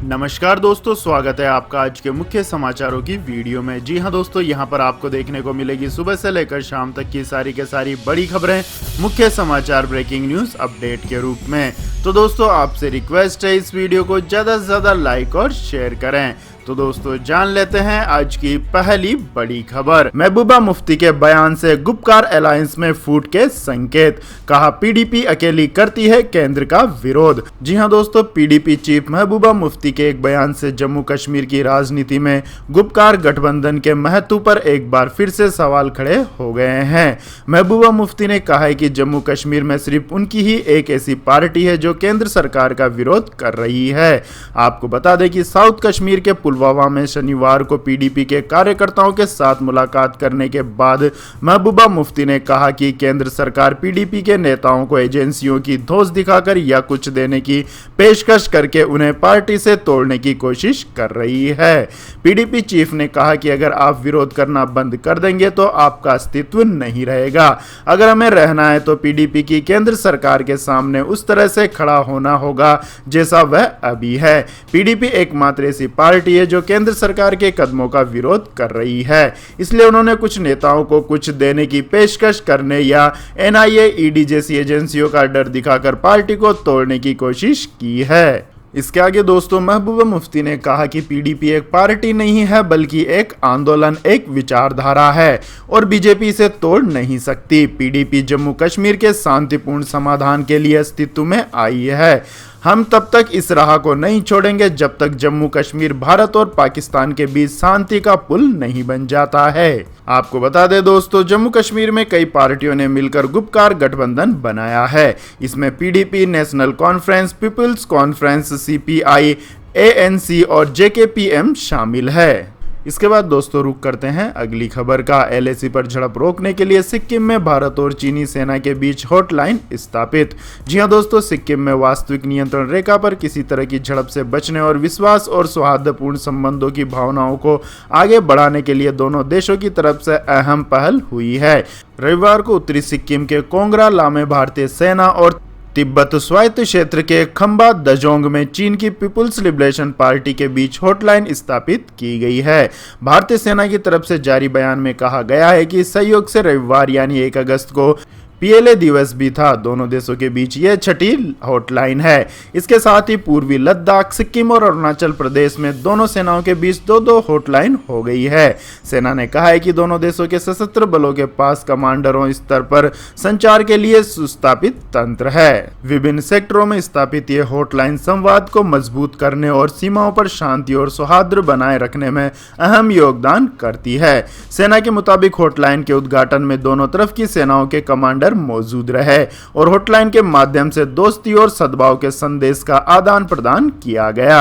नमस्कार दोस्तों, स्वागत है आपका आज के मुख्य समाचारों की वीडियो में। जी हां दोस्तों, यहां पर आपको देखने को मिलेगी सुबह से लेकर शाम तक की सारी के सारी बड़ी खबरें मुख्य समाचार ब्रेकिंग न्यूज अपडेट के रूप में। तो दोस्तों, आपसे रिक्वेस्ट है इस वीडियो को ज़्यादा से ज़्यादा लाइक और शेयर करें। तो दोस्तों, जान लेते हैं आज की पहली बड़ी खबर। महबूबा मुफ्ती के बयान से गुपकार अलायंस में फूट के संकेत, कहा पीडीपी अकेली करती है केंद्र का विरोध। जी हां दोस्तों, पीडीपी चीफ महबूबा मुफ्ती के एक बयान से जम्मू कश्मीर की राजनीति में गुपकार गठबंधन के महत्व पर एक बार फिर से सवाल खड़े हो गए हैं। महबूबा मुफ्ती ने कहा है कि जम्मू कश्मीर में सिर्फ उनकी ही एक ऐसी पार्टी है जो केंद्र सरकार का विरोध कर रही है। आपको बता दें कि साउथ कश्मीर के पुलवामा में शनिवार को पीडीपी के कार्यकर्ताओं के साथ मुलाकात करने के बाद महबूबा मुफ्ती ने कहा कि केंद्र सरकार पीडीपी के नेताओं को एजेंसियों की धौंस दिखाकर या कुछ देने की पेशकश करके उन्हें पार्टी से तोड़ने की कोशिश कर रही है। पीडीपी चीफ ने कहा कि अगर आप विरोध करना बंद कर देंगे तो आपका अस्तित्व नहीं रहेगा। अगर हमें रहना है तो पीडीपी की केंद्र सरकार के सामने उस तरह से खड़ा होना होगा जैसा वह अभी है। पीडीपी एकमात्र ऐसी पार्टी है जो केंद्र सरकार के कदमों का विरोध कर रही है, इसलिए उन्होंने कुछ नेताओं को कुछ देने की पेशकश करने या एनआईए, ईडी जैसी एजेंसियों का डर दिखाकर पार्टी को तोड़ने की कोशिश की है। इसके आगे दोस्तों, महबूबा मुफ्ती ने कहा कि पीडीपी एक पार्टी नहीं है बल्कि एक आंदोलन, एक विचारधारा है और बीजेपी इसे तोड़ नहीं सकती। पीडीपी जम्मू कश्मीर के शांतिपूर्ण समाधान के लिए अस्तित्व में आई है। हम तब तक इस राह को नहीं छोड़ेंगे जब तक जम्मू कश्मीर भारत और पाकिस्तान के बीच शांति का पुल नहीं बन जाता है। आपको बता दें दोस्तों, जम्मू कश्मीर में कई पार्टियों ने मिलकर गुपकार गठबंधन बनाया है। इसमें PDP, National Conference, People's Conference, CPI, ANC और जेकेपीएम शामिल है। इसके बाद दोस्तों, रुक करते हैं अगली खबर का। एलएसी पर झड़प रोकने के लिए सिक्किम में भारत और चीनी सेना के बीच हॉटलाइन स्थापित। जी हां दोस्तों, सिक्किम में वास्तविक नियंत्रण रेखा पर किसी तरह की झड़प से बचने और विश्वास और सौहार्दपूर्ण संबंधों की भावनाओं को आगे बढ़ाने के लिए दोनों देशों की तरफ से अहम पहल हुई है। रविवार को उत्तरी सिक्किम के कोंगरा ला में भारतीय सेना और तिब्बत स्वायत्त क्षेत्र के खंबा दजोंग में चीन की पीपुल्स लिबरेशन पार्टी के बीच हॉटलाइन स्थापित की गई है। भारतीय सेना की तरफ से जारी बयान में कहा गया है कि सहयोग से रविवार यानी 1 अगस्त को पीएलए दिवस भी था। दोनों देशों के बीच यह छठी हॉटलाइन है। इसके साथ ही पूर्वी लद्दाख, सिक्किम और अरुणाचल प्रदेश में दोनों सेनाओं के बीच दो हॉटलाइन हो गई है। सेना ने कहा है कि दोनों देशों के सशस्त्र बलों के पास कमांडरों स्तर पर संचार के लिए सुस्थापित तंत्र है। विभिन्न सेक्टरों में स्थापित यह हॉटलाइन संवाद को मजबूत करने और सीमाओं पर शांति और सौहार्द बनाए रखने में अहम योगदान करती है। सेना के मुताबिक हॉटलाइन के उद्घाटन में दोनों तरफ की सेनाओं के कमांडर मौजूद रहे और हॉटलाइन के माध्यम से दोस्ती और सद्भाव के संदेश का आदान प्रदान किया गया।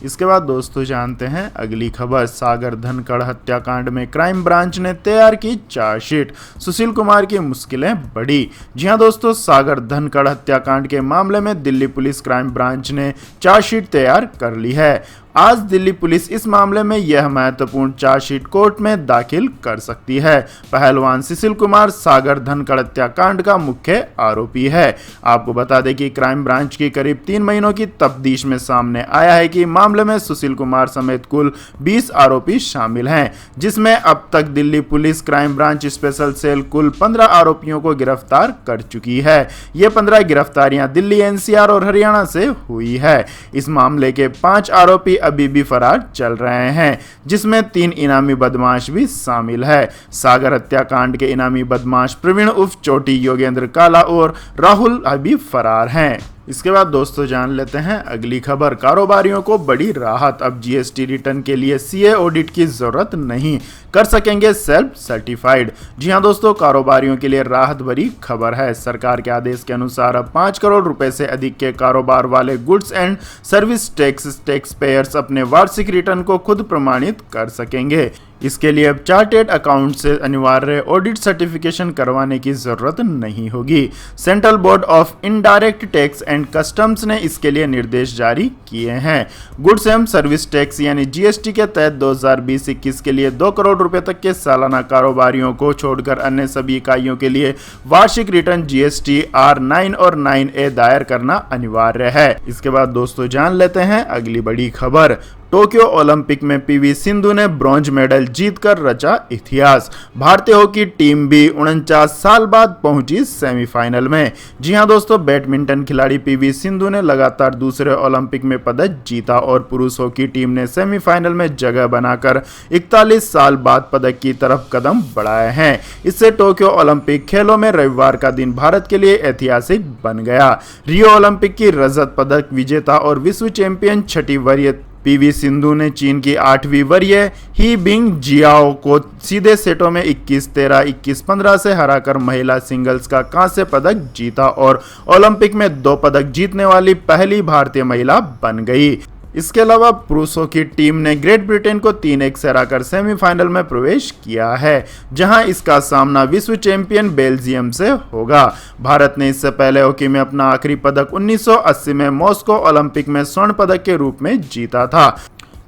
इसके बाद दोस्तों, जानते हैं अगली खबर। सागर धनखड़ हत्याकांड में क्राइम ब्रांच ने तैयार की चार्जशीट, सुशील कुमार की मुश्किलें बढ़ी। जी हां दोस्तों, सागर धनखड़ हत्याकांड के मामले में दिल्ली पुलिस क्राइम ब्रांच ने चार्जशीट तैयार कर ली है। आज दिल्ली पुलिस इस मामले में यह महत्वपूर्ण चार्जशीट कोर्ट में दाखिल कर सकती है। पहलवान सुशील कुमार सागर धनखड़ हत्याकांड का मुख्य आरोपी है। आपको बता दें कि क्राइम ब्रांच की करीब 3 महीनों की तफ्तीश में सामने आया है कि मामले में सुशील कुमार समेत कुल 20 आरोपी शामिल हैं, जिसमें अब तक Delhi police crime branch special cell कुल 15 आरोपियों को गिरफ्तार कर चुकी है। ये 15 गिरफ्तारियां दिल्ली, एनसीआर और हरियाणा से हुई है। इस मामले के 5 आरोपी अभी भी फरार चल रहे हैं, जिसमें 3 इनामी बदमाश भी शामिल है। सागर हत्याकांड के इनामी बदमाश प्रवीण उर्फ चोटी, योगेंद्र काला और राहुल अभी फरार हैं। इसके बाद दोस्तों, जान लेते हैं अगली खबर। कारोबारियों को बड़ी राहत, अब जीएसटी रिटर्न के लिए सीए ऑडिट की जरूरत नहीं, कर सकेंगे सेल्फ सर्टिफाइड। जी हां दोस्तों, कारोबारियों के लिए राहत भरी खबर है। सरकार के आदेश के अनुसार अब 5 करोड़ रुपए से अधिक के कारोबार वाले goods and service tax payers अपने वार्षिक रिटर्न को खुद प्रमाणित कर सकेंगे। इसके लिए अब चार्टेड अकाउंट से अनिवार्य ऑडिट सर्टिफिकेशन करवाने की जरूरत नहीं होगी। Central board of indirect tax and customs ने इसके लिए निर्देश जारी किए हैं। गुड्स एवं सर्विस टैक्स यानी जीएसटी के तहत 2020-21 के लिए 2 करोड़ रुपए तक के सालाना कारोबारियों को छोड़कर अन्य सभी इकाइयों के लिए वार्षिक रिटर्न जीएसटी R9 और 9A दायर करना अनिवार्य है। इसके बाद दोस्तों जान लेते हैं अगली बड़ी खबर। टोक्यो ओलंपिक में पीवी सिंधु ने ब्रॉन्ज मेडल जीतकर रचा इतिहास। भारतीय हॉकी टीम भी 49 साल बाद पहुंची सेमीफाइनल में। जी हां दोस्तों, बैडमिंटन खिलाड़ी पीवी सिंधु ने लगातार दूसरे ओलंपिक में पदक जीता और पुरुष हॉकी टीम ने सेमीफाइनल में जगह बनाकर 41 साल बाद पदक की तरफ कदम बढ़ाए हैं। इससे टोक्यो ओलंपिक खेलों में रविवार का दिन भारत के लिए ऐतिहासिक बन गया। रियो ओलंपिक की रजत पदक विजेता और विश्व चैंपियन 6ठी वरीय पीवी सिंधु ने चीन की 8वीं वरीय ही बिंग जियाओ को सीधे सेटों में 21-13, 21-15 से हराकर महिला सिंगल्स का कांस्य पदक जीता और ओलंपिक में 2 पदक जीतने वाली पहली भारतीय महिला बन गई। इसके अलावा पुरुषों की टीम ने ग्रेट ब्रिटेन को 3-1 से हराकर सेमीफाइनल में प्रवेश किया है, जहां इसका सामना विश्व चैंपियन बेल्जियम से होगा। भारत ने इससे पहले हॉकी में अपना आखिरी पदक 1980 में मॉस्को ओलंपिक में स्वर्ण पदक के रूप में जीता था।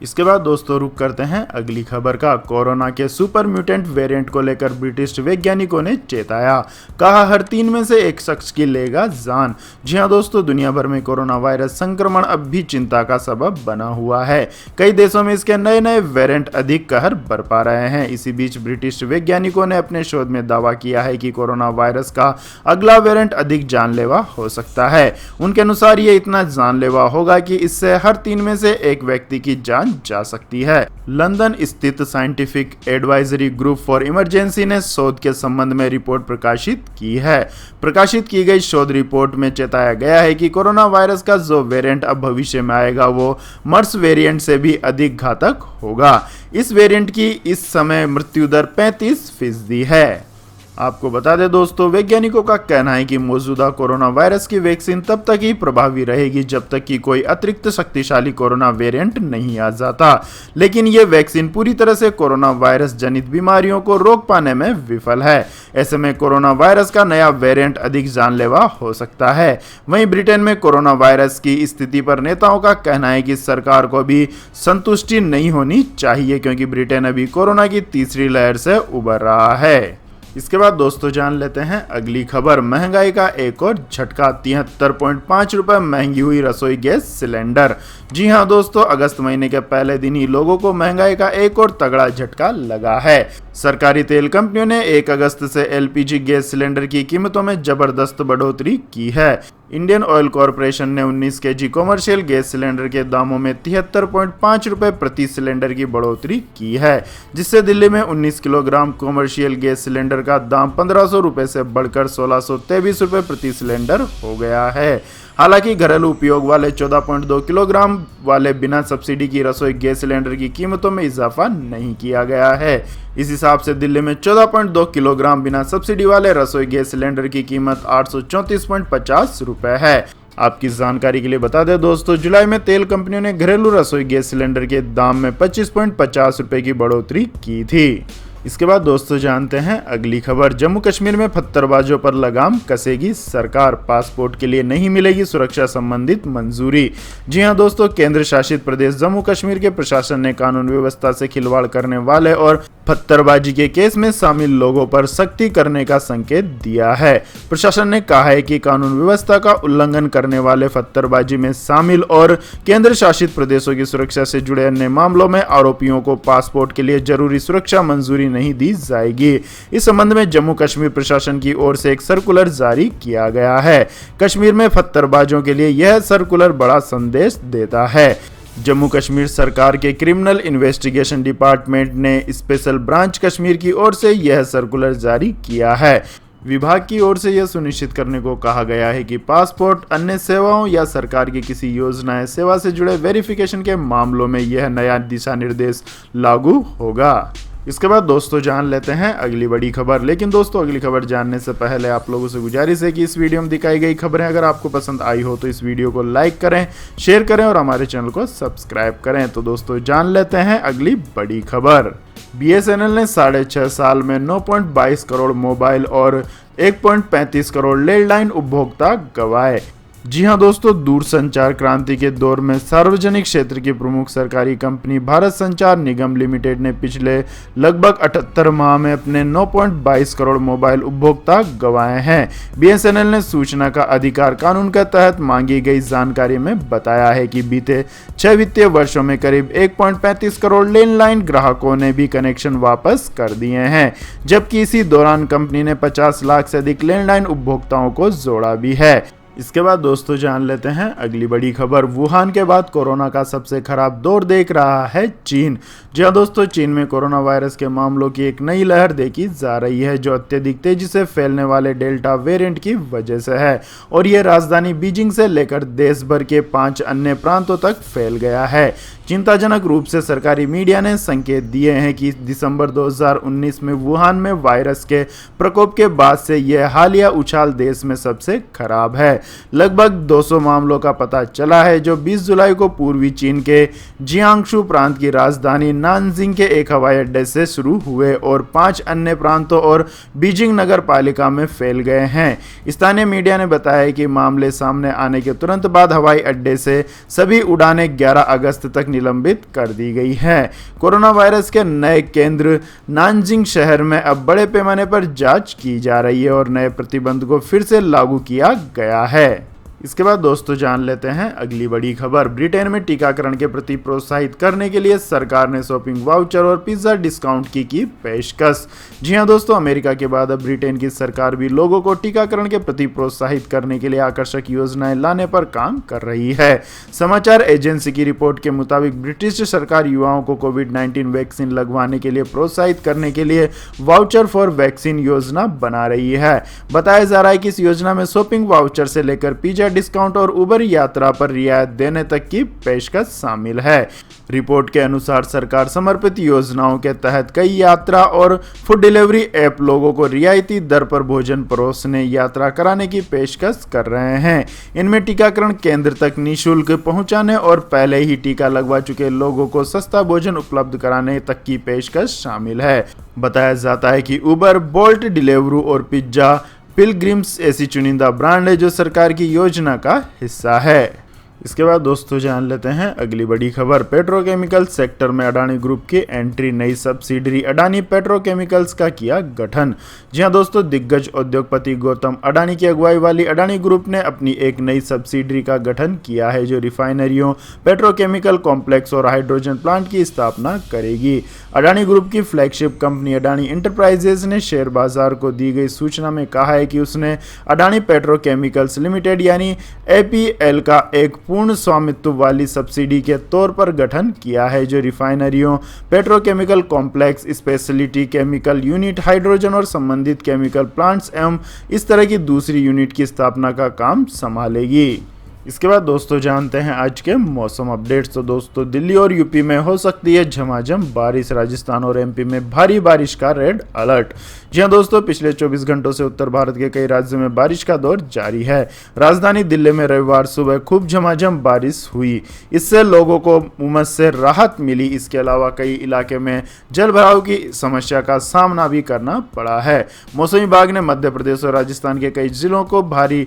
इसके बाद दोस्तों रुक करते हैं अगली खबर का। कोरोना के सुपर म्यूटेंट वेरिएंट को लेकर ब्रिटिश वैज्ञानिकों ने चेताया, कहा हर 3 में से 1 शख्स की लेगा जान। जी हां दोस्तों, दुनिया भर में कोरोना वायरस संक्रमण अब भी चिंता का सबब बना हुआ है। कई देशों में इसके नए नए वेरिएंट अधिक कहर बरपा रहे हैं। इसी बीच ब्रिटिश वैज्ञानिकों ने अपने शोध में दावा किया है कि कोरोना वायरस का अगला वेरिएंट अधिक जानलेवा हो सकता है। उनके अनुसार ये इतना जानलेवा होगा कि इससे हर 3 में से 1 व्यक्ति की जान जा सकती है। लंदन स्थित scientific advisory group for emergency ने शोध के संबंध में रिपोर्ट प्रकाशित की है। प्रकाशित की गई शोध रिपोर्ट में चेताया गया है कि कोरोना वायरस का जो वेरिएंट अब भविष्य में आएगा वो मर्स वेरिएंट से भी अधिक घातक होगा। इस वेरिएंट की इस समय मृत्यु दर 35% है। आपको बता दें दोस्तों, वैज्ञानिकों का कहना है कि मौजूदा कोरोना वायरस की वैक्सीन तब तक ही प्रभावी रहेगी जब तक कि कोई अतिरिक्त शक्तिशाली कोरोना वेरिएंट नहीं आ जाता। लेकिन ये वैक्सीन पूरी तरह से कोरोना वायरस जनित बीमारियों को रोक पाने में विफल है। ऐसे में कोरोना वायरस का नया वेरिएंट अधिक जानलेवा हो सकता है। वहीं ब्रिटेन में कोरोना वायरस की स्थिति पर नेताओं का कहना है कि सरकार को भी संतुष्टि नहीं होनी चाहिए, क्योंकि ब्रिटेन अभी कोरोना की तीसरी लहर से उबर रहा है। इसके बाद दोस्तों जान लेते हैं अगली खबर। महंगाई का एक और झटका, 73.5 रुपए महंगी हुई रसोई गैस सिलेंडर। जी हां दोस्तों, अगस्त महीने के पहले दिन ही लोगों को महंगाई का एक और तगड़ा झटका लगा है। सरकारी तेल कंपनियों ने 1 अगस्त से एलपीजी गैस सिलेंडर की कीमतों में जबरदस्त बढ़ोतरी की है। इंडियन ऑयल कॉरपोरेशन ने 19 केजी कॉमर्शियल गैस सिलेंडर के दामों में 73.5 रुपए प्रति सिलेंडर की बढ़ोतरी की है, जिससे दिल्ली में 19 किलोग्राम कॉमर्शियल गैस सिलेंडर का दाम 1500 रुपए से बढ़कर 1623 रुपए प्रति सिलेंडर हो गया है। हालांकि घरेलू उपयोग वाले 14.2 किलोग्राम वाले बिना सब्सिडी की रसोई गैस सिलेंडर की कीमतों में इजाफा नहीं किया गया है। इस हिसाब से दिल्ली में 14.2 किलोग्राम बिना सब्सिडी वाले रसोई गैस सिलेंडर की कीमत 834.50 रुपए है। आपकी जानकारी के लिए बता दें दोस्तों, जुलाई में तेल कंपनियों ने घरेलू रसोई गैस सिलेंडर के दाम में 25.50 रुपए की बढ़ोतरी की थी। इसके बाद दोस्तों जानते हैं अगली खबर। जम्मू कश्मीर में पत्थरबाजों पर लगाम कसेगी सरकार, पासपोर्ट के लिए नहीं मिलेगी सुरक्षा संबंधित मंजूरी। जी हां दोस्तों, केंद्र शासित प्रदेश जम्मू कश्मीर के प्रशासन ने कानून व्यवस्था से खिलवाड़ करने वाले और पत्थरबाजी के केस में शामिल लोगों पर सख्ती करने का संकेत दिया है। प्रशासन ने कहा है कि कानून व्यवस्था का उल्लंघन करने वाले पत्थरबाजी में शामिल और केंद्र शासित प्रदेशों की सुरक्षा से जुड़े अन्य मामलों में आरोपियों को पासपोर्ट के लिए जरूरी सुरक्षा मंजूरी नहीं दी जाएगी। इस संबंध में जम्मू कश्मीर प्रशासन की ओर से एक सर्कुलर जारी किया गया है। कश्मीर में पत्थरबाजों के लिए यह सर्कुलर बड़ा संदेश देता है। जम्मू कश्मीर सरकार के क्रिमिनल इन्वेस्टिगेशन डिपार्टमेंट ने स्पेशल ब्रांच कश्मीर की ओर से यह सर्कुलर जारी किया है। विभाग की ओर से यह सुनिश्चित करने को कहा गया है कि पासपोर्ट, अन्य सेवाओं या सरकार की किसी योजना या सेवा से जुड़े वेरिफिकेशन के मामलों में यह नया दिशा निर्देश लागू होगा। इसके बाद दोस्तों जान लेते हैं अगली बड़ी खबर। लेकिन दोस्तों अगली खबर जानने से पहले आप लोगों से गुजारिश है कि इस वीडियो में दिखाई गई खबरें अगर आपको पसंद आई हो तो इस वीडियो को लाइक करें, शेयर करें और हमारे चैनल को सब्सक्राइब करें। तो दोस्तों जान लेते हैं अगली बड़ी खबर। BSNL ने 6.5 साल में 9.22 करोड़ मोबाइल और 1.35 करोड़ लैंडलाइन उपभोक्ता गंवाए। जी हां दोस्तों, दूरसंचार क्रांति के दौर में सार्वजनिक क्षेत्र की प्रमुख सरकारी कंपनी भारत संचार निगम लिमिटेड ने पिछले लगभग 78 माह में अपने 9.22 करोड़ मोबाइल उपभोक्ता गंवाए हैं। BSNL ने सूचना का अधिकार कानून के तहत मांगी गई जानकारी में बताया है कि बीते 6 वित्तीय वर्षों में करीब 1.35 करोड़ लैंडलाइन ग्राहकों ने भी कनेक्शन वापस कर दिए हैं, जबकि इसी दौरान कंपनी ने 50 लाख से अधिक लैंडलाइन उपभोक्ताओं को जोड़ा भी है। इसके बाद दोस्तों जान लेते हैं अगली बड़ी खबर। वुहान के बाद कोरोना का सबसे खराब दौर देख रहा है चीन। जी हां दोस्तों, चीन में कोरोना वायरस के मामलों की एक नई लहर देखी जा रही है, जो अत्यधिक तेजी से फैलने वाले डेल्टा वेरिएंट की वजह से है और ये राजधानी बीजिंग से लेकर देश भर के 5 अन्य प्रांतों तक फैल गया है। चिंताजनक रूप से सरकारी मीडिया ने संकेत दिए हैं कि दिसंबर 2019 में वुहान में वायरस के प्रकोप के बाद से यह हालिया उछाल देश में सबसे खराब है। लगभग 200 मामलों का पता चला है, जो 20 जुलाई को पूर्वी चीन के जियांगशु प्रांत की राजधानी नानजिंग के एक हवाई अड्डे से शुरू हुए और 5 अन्य प्रांतों और बीजिंग नगर पालिका में फैल गए हैं। स्थानीय मीडिया ने बताया कि मामले सामने आने के तुरंत बाद हवाई अड्डे से सभी उड़ानें 11 अगस्त तक निलंबित कर दी गई है। कोरोना वायरस के नए केंद्र नानजिंग शहर में अब बड़े पैमाने पर जांच की जा रही है और नए प्रतिबंध को फिर से लागू किया गया है। इसके बाद दोस्तों जान लेते हैं अगली बड़ी खबर। ब्रिटेन में टीकाकरण के प्रति प्रोत्साहित करने के लिए सरकार ने शॉपिंग वाउचर और पिज्जा डिस्काउंट की पेशकश। जी हां दोस्तों, अमेरिका के बाद अब ब्रिटेन की सरकार भी लोगों को टीकाकरण के प्रति प्रोत्साहित करने के लिए आकर्षक योजनाएं लाने पर काम कर रही है। समाचार एजेंसी की रिपोर्ट के मुताबिक ब्रिटिश सरकार युवाओं को कोविड-19 वैक्सीन लगवाने के लिए प्रोत्साहित करने के लिए वाउचर फॉर वैक्सीन योजना बना रही है। बताया जा रहा है कि इस योजना में शॉपिंग वाउचर से लेकर पिज्जा डिस्काउंट और उबर यात्रा पर रियायत देने तक की पेशकश शामिल है। रिपोर्ट के अनुसार सरकार समर्पित योजनाओं के तहत कई यात्रा और फूड डिलीवरी ऐप लोगों को रियायती दर पर भोजन परोसने, यात्रा कराने की पेशकश कर रहे हैं। इनमें टीकाकरण केंद्र तक निःशुल्क पहुंचाने और पहले ही टीका लगवा चुके लोगों को सस्ता भोजन उपलब्ध कराने तक की पेशकश शामिल है। बताया जाता है कि उबर, बोल्ट, डिलीवरू और पिज्जा पिलग्रिम्स ऐसी चुनिंदा ब्रांड है जो सरकार की योजना का हिस्सा है। इसके बाद दोस्तों जान लेते हैं अगली बड़ी खबर। पेट्रोकेमिकल सेक्टर में अडानी ग्रुप की एंट्री, नई सब्सिडरी अडानी पेट्रोकेमिकल्स का किया गठन। जी हां दोस्तों, दिग्गज उद्योगपति गौतम अडानी की अगुवाई वाली अडानी ग्रुप ने अपनी एक नई सब्सिडरी का गठन किया है, जो रिफाइनरियों, पेट्रोकेमिकल कॉम्प्लेक्स और हाइड्रोजन प्लांट की स्थापना करेगी। अडानी ग्रुप की फ्लैगशिप कंपनी अडानी इंटरप्राइजेज ने शेयर बाजार को दी गई सूचना में कहा है कि उसने अडानी पेट्रोकेमिकल्स लिमिटेड यानी APL का एक पूर्ण स्वामित्व वाली सब्सिडी के तौर पर गठन किया है, जो रिफाइनरियों, petrochemical complex, speciality chemical unit, hydrogen और संबंधित केमिकल प्लांट्स एवं इस तरह की दूसरी यूनिट की स्थापना का काम संभालेगी। इसके बाद दोस्तों जानते हैं आज के मौसम अपडेट्स। तो दोस्तों, दिल्ली और यूपी में हो सकती है झमाझम बारिश, राजस्थान और MP में भारी बारिश का रेड अलर्ट। जी हां दोस्तों, पिछले 24 घंटों से उत्तर भारत के कई राज्यों में बारिश का दौर जारी है। राजधानी दिल्ली में रविवार सुबह खूब झमाझम बारिश हुई, इससे लोगों को उमस से राहत मिली। इसके अलावा कई इलाके में जल भराव की समस्या का सामना भी करना पड़ा है। मौसम विभाग ने मध्य प्रदेश और राजस्थान के कई जिलों को भारी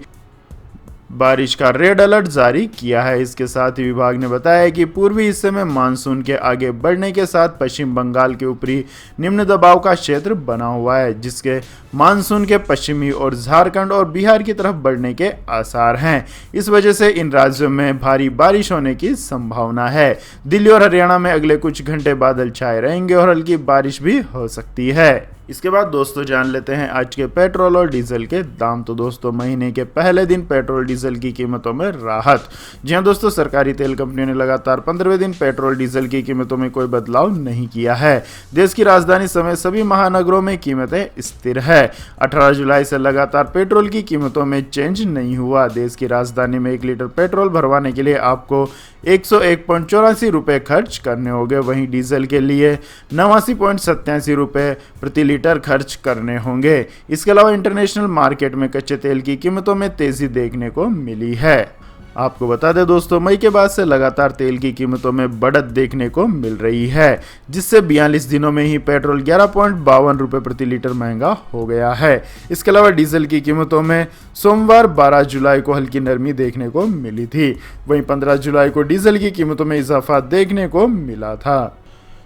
बारिश का रेड अलर्ट जारी किया है। इसके साथ ही विभाग ने बताया कि पूर्वी हिस्से में मानसून के आगे बढ़ने के साथ पश्चिम बंगाल के ऊपरी निम्न दबाव का क्षेत्र बना हुआ है, जिसके मानसून के पश्चिमी और झारखंड और बिहार की तरफ बढ़ने के आसार हैं। इस वजह से इन राज्यों में भारी बारिश होने की संभावना है। दिल्ली और हरियाणा में अगले कुछ घंटे बादल छाए रहेंगे और हल्की बारिश भी हो सकती है। इसके बाद दोस्तों जान लेते हैं आज के पेट्रोल और डीजल के दाम। तो दोस्तों, महीने के पहले दिन पेट्रोल डीजल की कीमतों में राहत। जी हां दोस्तों, सरकारी तेल कंपनियों ने लगातार 15वें दिन पेट्रोल डीजल की कीमतों में कोई बदलाव नहीं किया है। देश की राजधानी समेत सभी महानगरों में कीमतें स्थिर है। 18 जुलाई से लगातार पेट्रोल की कीमतों में चेंज नहीं हुआ। देश की राजधानी में 1 लीटर पेट्रोल भरवाने के लिए आपको 101.84 रुपये खर्च करने होंगे। वहीं डीजल के लिए 89.87 रुपये प्रति लीटर खर्च करने होंगे। इसके अलावा इंटरनेशनल मार्केट में कच्चे तेल की कीमतों में तेजी देखने को मिली है। आपको बता दें दोस्तों, मई के बाद से लगातार तेल की कीमतों में बढ़त देखने को मिल रही है, जिससे 42 दिनों में ही पेट्रोल 11.52 रुपये प्रति लीटर महंगा हो गया है। इसके अलावा डीजल की कीमतों में सोमवार 12 जुलाई को हल्की नरमी देखने को मिली थी। वहीं 15 जुलाई को डीजल की कीमतों में इजाफा देखने को मिला था।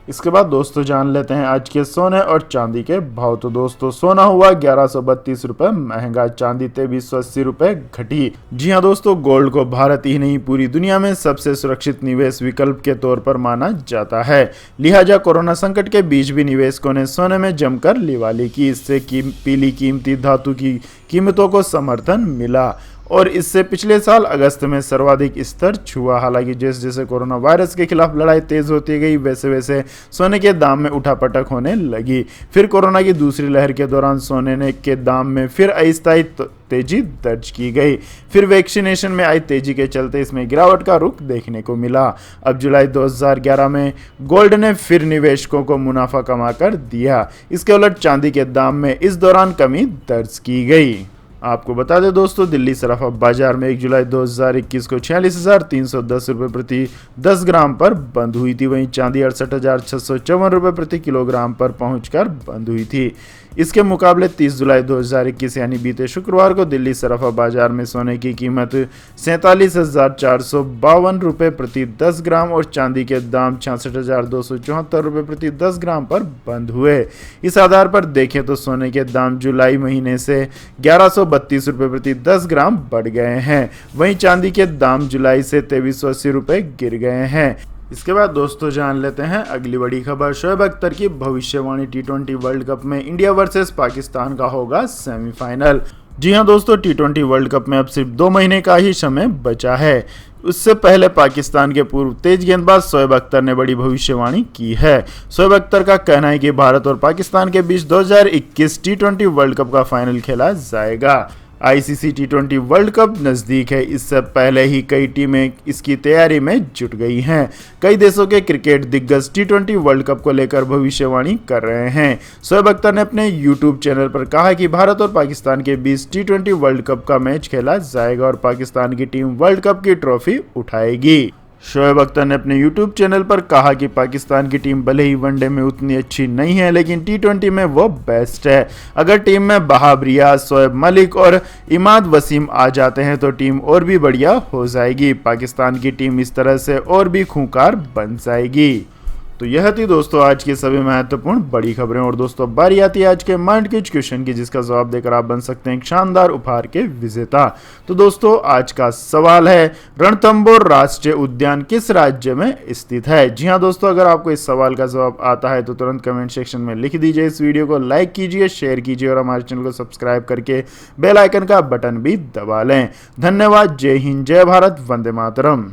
इसके बाद दोस्तों जान लेते हैं आज के सोने और चांदी के भाव। तो दोस्तों सोना हुआ 1132 रुपये महंगा, चांदी 2380 रुपये घटी। जी हाँ दोस्तों, गोल्ड को भारत ही नहीं पूरी दुनिया में सबसे सुरक्षित निवेश विकल्प के तौर पर माना जाता है। लिहाजा कोरोना संकट के बीच भी निवेशकों ने सोने में जमकर लिवाली की। इससे पीली कीमती धातु की कीमतों को समर्थन मिला और इससे पिछले साल अगस्त में सर्वाधिक स्तर छुआ। हालांकि जैसे जैसे कोरोना वायरस के खिलाफ लड़ाई तेज होती गई, वैसे वैसे सोने के दाम में उठापटक होने लगी। फिर कोरोना की दूसरी लहर के दौरान सोने के दाम में फिर अस्थायी तेजी दर्ज की गई। फिर वैक्सीनेशन में आई तेजी के चलते इसमें गिरावट का रुख देखने को मिला। अब जुलाई 2011 में गोल्ड ने फिर निवेशकों को मुनाफा कमाकर दिया। इसके उलट चांदी के दाम में इस दौरान कमी दर्ज की गई। आपको बता दें दोस्तों, दिल्ली सराफा बाजार में 1 जुलाई 2021 को 46,310 रुपये प्रति 10 ग्राम पर बंद हुई थी। वहीं चांदी 68,654 रुपये प्रति किलोग्राम पर पहुंचकर बंद हुई थी। इसके मुकाबले 30 जुलाई 2021 यानी बीते शुक्रवार को दिल्ली सराफा बाजार में सोने की कीमत 47,452 रुपये प्रति 10 ग्राम और चांदी के दाम 66,274 रुपये प्रति 10 ग्राम पर बंद हुए। इस आधार पर देखें तो सोने के दाम जुलाई महीने से 1132 रुपये प्रति 10 ग्राम बढ़ गए हैं। वहीं चांदी के दाम जुलाई से 2380 रुपये गिर गए हैं। इसके बाद दोस्तों जान लेते हैं अगली बड़ी खबर। शोएब अख्तर की भविष्यवाणी, T20 वर्ल्ड कप में इंडिया वर्सेस पाकिस्तान का होगा सेमीफाइनल। जी हां दोस्तों, T20 वर्ल्ड कप में अब सिर्फ 2 महीने का ही समय बचा है। उससे पहले पाकिस्तान के पूर्व तेज गेंदबाज शोएब अख्तर ने बड़ी भविष्यवाणी की है। शोएब अख्तर का कहना है कि भारत और पाकिस्तान के बीच 2021 T20 वर्ल्ड कप का फाइनल खेला जाएगा। ICC T20 वर्ल्ड कप नज़दीक है। इससे पहले ही कई टीमें इसकी तैयारी में जुट गई हैं। कई देशों के क्रिकेट दिग्गज T20 वर्ल्ड कप को लेकर भविष्यवाणी कर रहे हैं। शोएब अख्तर ने अपने YouTube चैनल पर कहा कि भारत और पाकिस्तान के बीच T20 वर्ल्ड कप का मैच खेला जाएगा और पाकिस्तान की टीम वर्ल्ड कप की ट्रॉफी उठाएगी। शोएब अख्तर ने अपने YouTube चैनल पर कहा कि पाकिस्तान की टीम भले ही वनडे में उतनी अच्छी नहीं है, लेकिन T20 में वो बेस्ट है। अगर टीम में वहाब रियाज, शोएब मलिक और इमाद वसीम आ जाते हैं तो टीम और भी बढ़िया हो जाएगी। पाकिस्तान की टीम इस तरह से और भी खूंखार बन जाएगी। तो यह थी दोस्तों आज की सभी महत्वपूर्ण बड़ी खबरें। और दोस्तों बारी आती है आज के माइंड क्विज क्वेश्चन की, जिसका जवाब देकर आप बन सकते हैं एक शानदार उपहार के विजेता। तो दोस्तों आज का सवाल है, रणथंभौर राष्ट्रीय उद्यान किस राज्य में स्थित है? जी हाँ दोस्तों, अगर आपको इस सवाल का जवाब आता है तो तुरंत कमेंट सेक्शन में लिख दीजिए। इस वीडियो को लाइक कीजिए, शेयर कीजिए और हमारे चैनल को सब्सक्राइब करके बेल आइकन का बटन भी दबा लें। धन्यवाद। जय हिंद, जय भारत, वंदे मातरम।